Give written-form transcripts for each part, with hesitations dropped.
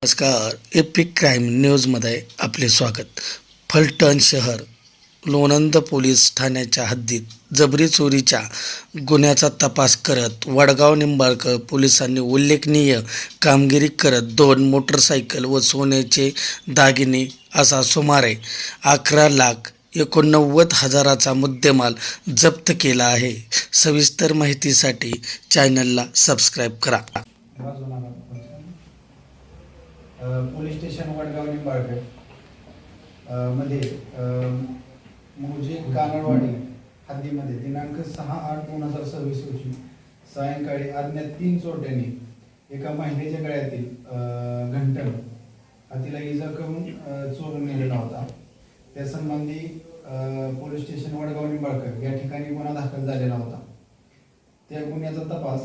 नमस्कार. Epic crime न्यूजमध्ये आपले स्वागत. फलटण शहर लोणंद पोलीस ठाण्याच्या हद्दीत जबरी चोरीच्या गुन्ह्याचा तपास करत वडगाव निंबाळकर पोलिसांनी उल्लेखनीय कामगिरी करत 2 मोटरसायकल व सोन्याचे दागिने असा सुमारे 11,89,000चा मुद्देमाल जप्त केला आहे. सविस्तर माहितीसाठी चॅनलला सबस्क्राईब करा. पोलीस स्टेशन वडगाव निंबाळकर मध्ये मौजे कानडवाडी हद्दीमध्ये दिनांक 6/8/2026 रोजी सायंकाळी अज्ञात 3 चोरट्यांनी एका महिलेच्या गळ्यातील घंटण तिला इजा करून चोरून नेलेला होता. त्या संबंधी पोलीस स्टेशन वडगाव निंबाळकर या ठिकाणी गुन्हा दाखल झालेला होता. त्या गुन्ह्याचा तपास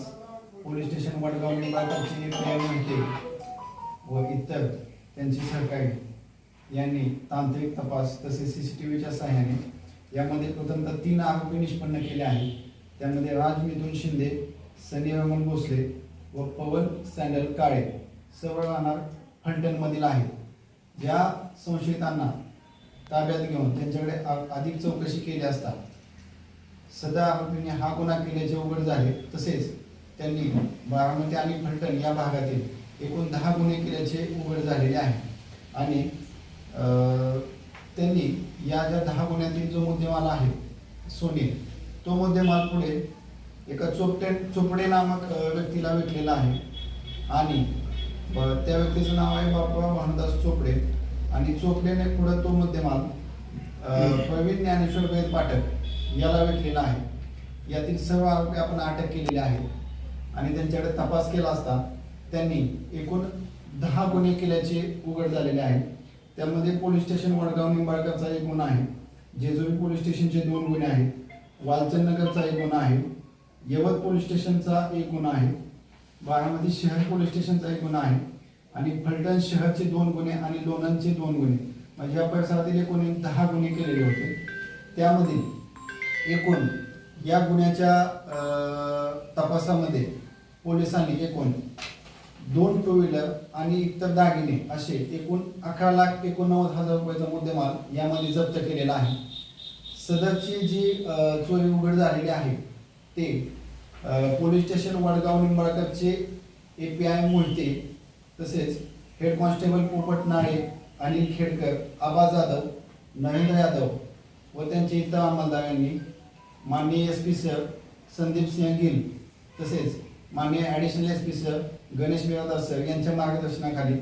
पोलीस स्टेशन वडगाव निंबाळकरचे PI व इतर त्यांचे सहकारी यांनी तांत्रिक तपास तसेच CCTVच्या सहाय्याने यामध्ये प्रथमतः 3 आरोपी निष्पन्न केले आहेत. त्यामध्ये राज मिथुन शिंदे, सनी रमण भोसले व पवन सॅन्डल काळे सर्व राहणार फलटणमधील आहेत. ज्या संशयितांना ताब्यात घेऊन त्यांच्याकडे अधिक चौकशी केली असता सदर आरोपींनी हा गुन्हा केल्याचे उघड झाले. तसेच त्यांनी बारामती आणि फलटण या भागातील एकूण 10 गुन्हे केल्याचे उघड झालेले आहे. आणि त्यांनी या ज्या 10 गुन्ह्यातील जो मुद्देमाल आहे सोने, तो मुद्देमाल पुढे एका चोपडे नामक व्यक्तीला विकलेला आहे. आणि त्या व्यक्तीचं नाव आहे बापूराव भानुदास चोपडे. आणि चोपडेने पुढे तो मुद्देमाल प्रवीण ज्ञानेश्वर वेद पाठक याला विकलेला आहे. यातील सर्व आरोपी आपण अटक केलेले आहेत. आणि त्यांच्याकडे तपास केला असता त्यांनी एकूण 10 गुन्हे केल्याचे उघड झालेले आहे. त्यामध्ये पोलीस स्टेशन वडगाव निंबाळकरचा एक गुन्हा आहे, जेजुरी पोलीस स्टेशनचे 2 गुन्हे आहेत, वालचंद नगरचा एक गुन्हा आहे, यवत पोलीस स्टेशनचा एक गुन्हा आहे, बारामती शहर पोलीस स्टेशनचा एक गुन्हा आहे आणि फलटण शहरचे 2 गुन्हे आणि लोणंदचे 2 गुन्हे, म्हणजे या परिसरातील एकूण 10 गुन्हे केलेले होते. त्यामधील एकूण या गुन्ह्याच्या तपासामध्ये पोलिसांनी एकूण 2 टू व्हीलर आणि इतर दागिने असे एकूण 11,89,000 रुपयाचा मुद्देमाल यामध्ये जप्त केलेला आहे. सदरची जी चोरी उघड झालेली आहे ते पोलीस स्टेशन वडगाव निंबाळकरचे PI मोहिते, तसेच हेड कॉन्स्टेबल पोपट नाळे, अनिल खेडकर, आबा जाधव, नरेंद्र यादव व त्यांचे इतर अंमलदारांनी माननीय SP सर संदीप सिंह गिल तसेच माननीय additional SP sir Ganesh Biradar sir यांच्या मार्गदर्शनाखाली